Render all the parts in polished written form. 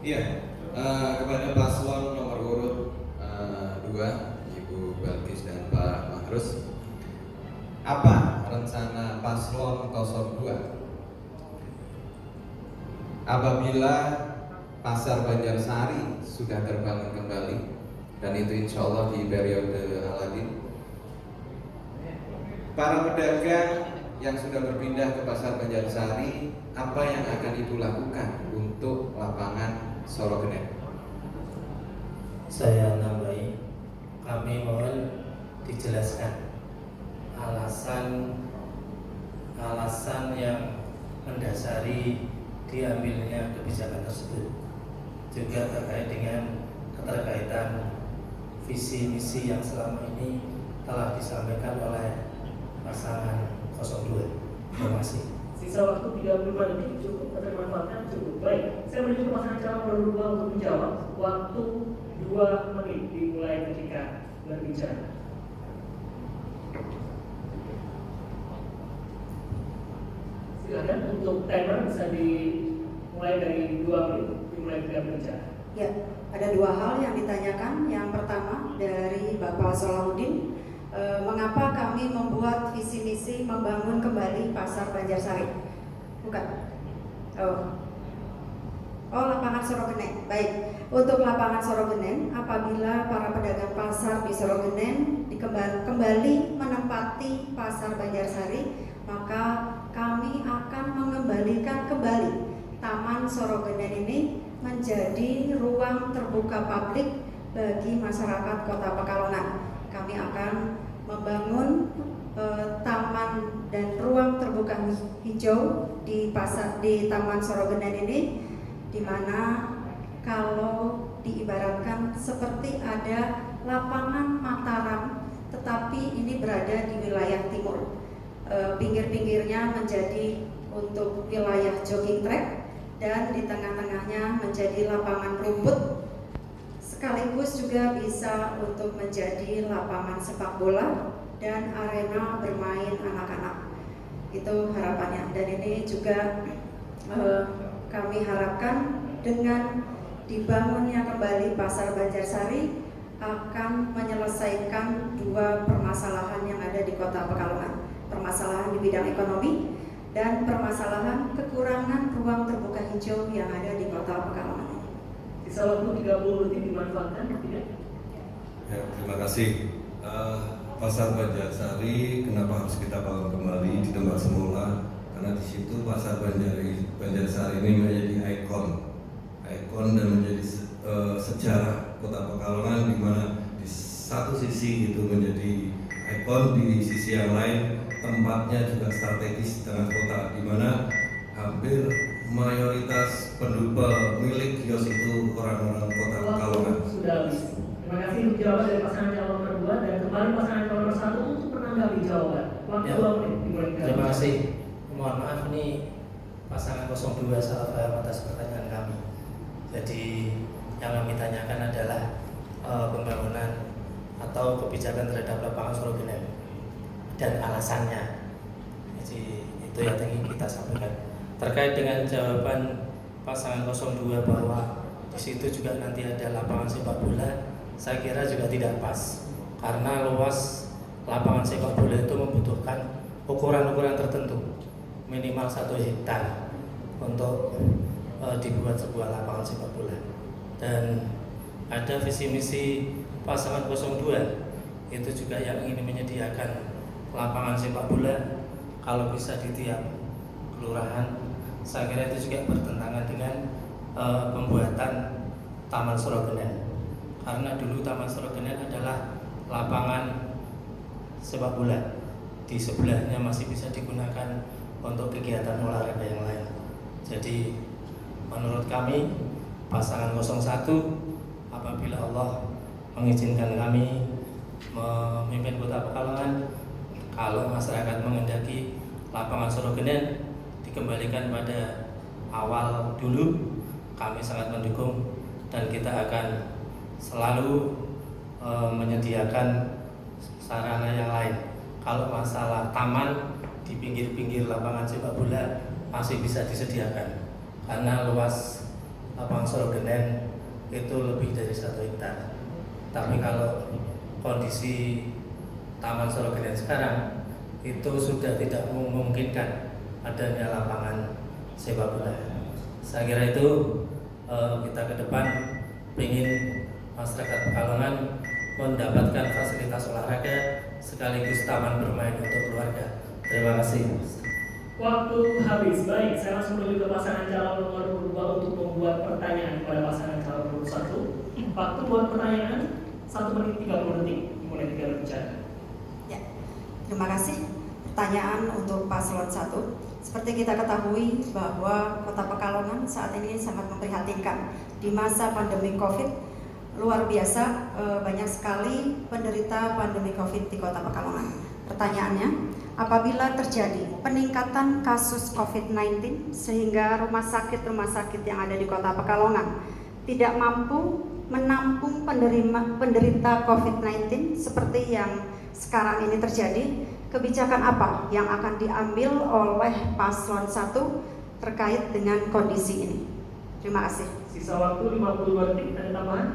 Iya, kepada paslon nomor urut 2, Ibu Balkis dan Pak Mahrus, apa rencana paslon 02 apabila Pasar Banjarsari sudah terbangun kembali, dan itu insya Allah di periode Aladin? Para pedagang yang sudah berpindah ke Pasar Banjarsari, apa yang akan Ibu lakukan untuk lapangan Sorogenen? Saya nambahi, kami mohon dijelaskan alasan yang mendasari diambilnya kebijakan tersebut, juga terkait dengan keterkaitan visi misi yang selama ini telah disampaikan oleh pasangan 02. Terima kasih. Sisa waktu 35 detik cukup atau dimanfaatkan cukup. Baik, saya menuju ke pasangan calon nomor 2 untuk menjawab. Waktu 2 menit dimulai ketika berbicara. Silakan untuk timer bisa dimulai dari 2 menit dimulai ketika berbicara. Ya, ada dua hal yang ditanyakan. Yang pertama dari Bapak Solahuddin, mengapa kami membuat visi misi membangun kembali Pasar Banjarsari? Bukan. Lapangan Sorogenen. Baik, untuk lapangan Sorogenen, apabila para pedagang pasar di Sorogenen kembali menempati Pasar Banjarsari, maka kami akan mengembalikan kembali Taman Sorogenen ini menjadi ruang terbuka publik bagi masyarakat Kota Pekalongan. Kami akan membangun taman dan ruang terbuka hijau di Taman Sorogenen ini, di mana kalau diibaratkan seperti ada lapangan Mataram, tetapi ini berada di wilayah timur. Pinggir-pinggirnya menjadi untuk wilayah jogging track, dan di tengah-tengahnya menjadi lapangan rumput, sekaligus juga bisa untuk menjadi lapangan sepak bola dan arena bermain anak-anak. Itu harapannya, dan ini juga kami harapkan dengan dibangunnya kembali Pasar Banjarsari akan menyelesaikan dua permasalahan yang ada di Kota Pekalongan, permasalahan di bidang ekonomi dan permasalahan kekurangan ruang terbuka hijau yang ada di Kota Pekalongan. Sisa waktu 30 detik dimanfaatkan, tidak? Ya, terima kasih. Pasar Banjarsari kenapa harus kita bangun kembali di tempat semula? Karena di situ Pasar Banjarsari ini menjadi ikon dan menjadi sejarah Kota Pekalongan, di mana di satu sisi itu menjadi ikon, di sisi yang lain tempatnya juga strategis di tengah kota, di mana hampir mayoritas milik kios itu orang-orang Kota Pekalongan. Sudah habis. Terima kasih untuk jawaban dari pasangan calon nomor 2, dan kembali pasangan calon nomor 1 untuk menanggapi jawaban. Waktu 2 menit dimulai. Terima kasih. Mohon maaf, ini pasangan 02 salah paham atas pertanyaan kami. Jadi yang kami tanyakan adalah pembangunan atau kebijakan terhadap lapangan Sorogenen dan alasannya. Jadi itu yang ingin kita sampaikan. Terkait dengan jawaban pasangan 02 bahwa di situ juga nanti ada lapangan sepak bola, saya kira juga tidak pas, karena luas lapangan sepak bola itu membutuhkan ukuran-ukuran tertentu, minimal 1 hektar untuk dibuat sebuah lapangan sepak bola. Dan ada visi misi pasangan 02 itu juga yang ingin menyediakan lapangan sepak bola kalau bisa di tiap kelurahan. Saya kira itu juga bertentangan dengan pembuatan Taman Sorogenen, karena dulu Taman Sorogenen adalah lapangan sepak bola, di sebelahnya masih bisa digunakan untuk kegiatan olahraga yang lain. Jadi menurut kami pasangan 01, apabila Allah mengizinkan kami memimpin Kota Pekalongan, kalau masyarakat menghendaki lapangan Sorogenen dikembalikan pada awal dulu, kami sangat mendukung, dan kita akan selalu menyediakan sarana yang lain. Kalau masalah taman di pinggir-pinggir lapangan sepak bola masih bisa disediakan, karena luas lapangan Sorogenen itu lebih dari 1 hektar. Tapi kalau kondisi Taman Sorogenen sekarang itu sudah tidak memungkinkan adanya lapangan sepak bola. Saya kira itu kita ke depan ingin masyarakat Pekalongan mendapatkan fasilitas olahraga sekaligus taman bermain untuk keluarga. Terima kasih. Waktu habis. Baik, saya langsung menuju ke pasangan calon nomor 2 untuk membuat pertanyaan kepada pasangan calon nomor 1. Waktu buat pertanyaan 1 menit 30 detik dimulai 3 berbicara. Ya, terima kasih. Pertanyaan untuk paslon 1. Seperti kita ketahui bahwa Kota Pekalongan saat ini sangat memprihatinkan. Di masa pandemi COVID, luar biasa banyak sekali penderita pandemi COVID di Kota Pekalongan. Pertanyaannya, apabila terjadi peningkatan kasus COVID-19 sehingga rumah sakit yang ada di Kota Pekalongan tidak mampu menampung penderita COVID-19 seperti yang sekarang ini terjadi, kebijakan apa yang akan diambil oleh paslon 1 terkait dengan kondisi ini? Terima kasih. Sisa waktu 52 detik, ada tambahan?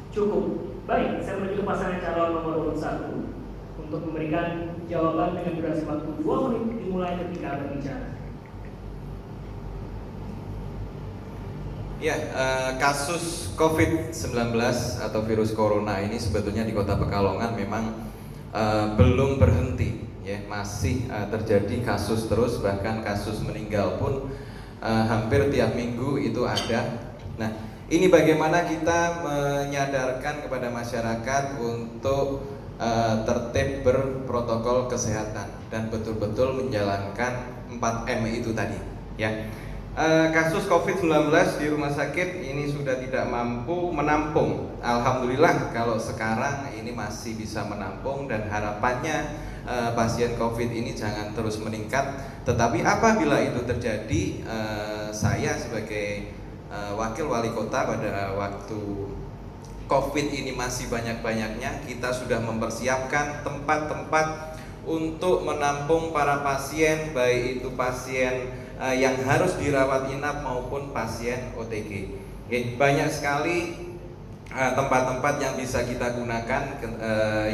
Cukup. Baik, saya menuju ke pasangan calon nomor urut 1 untuk memberikan jawaban dengan durasi waktu 2 menit dimulai ketika berbicara. Ya, kasus COVID-19 atau virus corona ini sebetulnya di Kota Pekalongan memang belum berhenti, ya, masih terjadi kasus terus, bahkan kasus meninggal pun hampir tiap minggu itu ada. Nah, ini bagaimana kita menyadarkan kepada masyarakat untuk tertib berprotokol kesehatan dan betul-betul menjalankan 4M itu tadi, ya. Kasus COVID-19 di rumah sakit ini sudah tidak mampu menampung. Alhamdulillah kalau sekarang ini masih bisa menampung dan harapannya pasien COVID ini jangan terus meningkat. Tetapi apabila itu terjadi, saya sebagai wakil wali kota pada waktu COVID ini masih banyak-banyaknya, kita sudah mempersiapkan tempat-tempat untuk menampung para pasien, baik itu pasien yang harus dirawat inap maupun pasien OTG. Banyak sekali tempat-tempat yang bisa kita gunakan.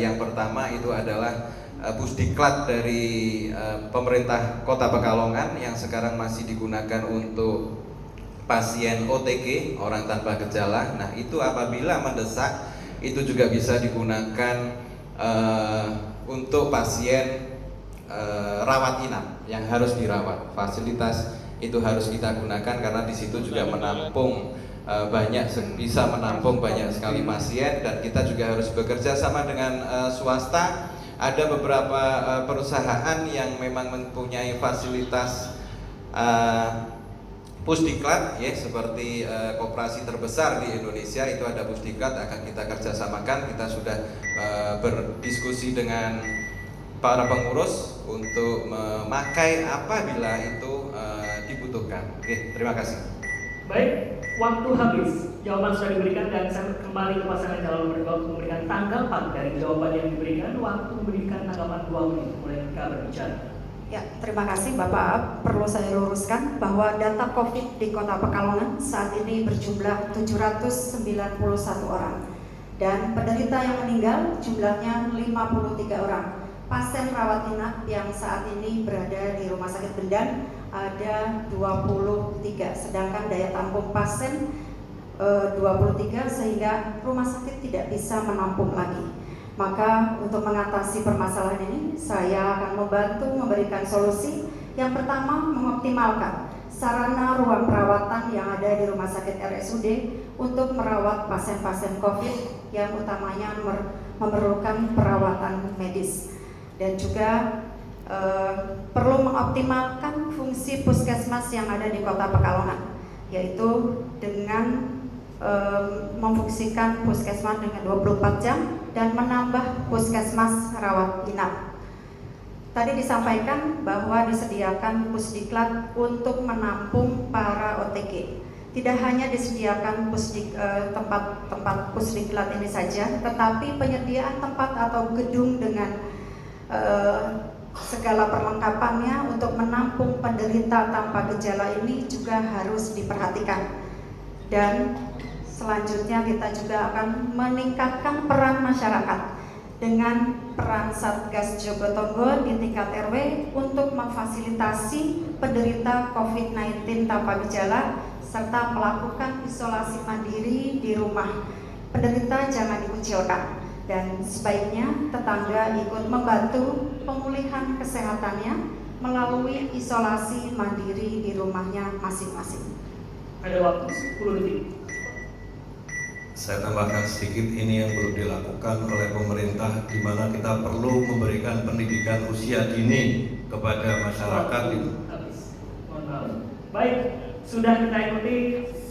Yang pertama itu adalah pusdiklat dari pemerintah Kota Pekalongan yang sekarang masih digunakan untuk pasien OTG, orang tanpa gejala. Nah, itu apabila mendesak itu juga bisa digunakan untuk pasien rawat inap yang harus dirawat. Fasilitas itu harus kita gunakan karena di situ juga menampung bisa menampung banyak sekali pasien, dan kita juga harus bekerja sama dengan swasta. Ada beberapa perusahaan yang memang mempunyai fasilitas pusdiklat, ya, seperti koperasi terbesar di Indonesia itu ada pusdiklat, akan kita kerjasamakan. Kita sudah berdiskusi dengan para pengurus untuk memakai apabila itu dibutuhkan. Oke, terima kasih. Baik, waktu habis. Jawaban sudah diberikan dan saya kembali ke pasangan calon nomor 2 untuk memberikan tanggapan dari jawaban yang diberikan. Waktu memberikan tanggapan 2 menit mulai ketika berbicara. Ya, terima kasih Bapak. Perlu saya luruskan bahwa data COVID di Kota Pekalongan saat ini berjumlah 791 orang dan penderita yang meninggal jumlahnya 53 orang. Pasien rawat inap yang saat ini berada di Rumah Sakit Bendan ada 23, sedangkan daya tampung pasien 23 sehingga rumah sakit tidak bisa menampung lagi. Maka untuk mengatasi permasalahan ini, saya akan membantu memberikan solusi. Yang pertama, mengoptimalkan sarana ruang perawatan yang ada di Rumah Sakit RSUD untuk merawat pasien-pasien COVID yang utamanya memerlukan perawatan medis. Dan juga perlu mengoptimalkan fungsi puskesmas yang ada di Kota Pekalongan, yaitu dengan memfungsikan puskesmas dengan 24 jam dan menambah puskesmas rawat inap. Tadi disampaikan bahwa disediakan pusdiklat untuk menampung para OTG. Tidak hanya disediakan tempat pusdiklat ini saja, tetapi penyediaan tempat atau gedung dengan segala perlengkapannya untuk menampung penderita tanpa gejala ini juga harus diperhatikan. Dan selanjutnya kita juga akan meningkatkan peran masyarakat dengan peran Satgas Jogotongo di tingkat RW untuk memfasilitasi penderita COVID-19 tanpa gejala serta melakukan isolasi mandiri di rumah. Penderita jangan dikucilkan dan sebaiknya tetangga ikut membantu pemulihan kesehatannya melalui isolasi mandiri di rumahnya masing-masing. Ada waktu 10 detik. Saya tambahkan sedikit, ini yang perlu dilakukan oleh pemerintah, di mana kita perlu memberikan pendidikan usia dini kepada masyarakat. Habis. Mohon maaf. Baik, sudah kita ikuti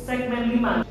segmen 5.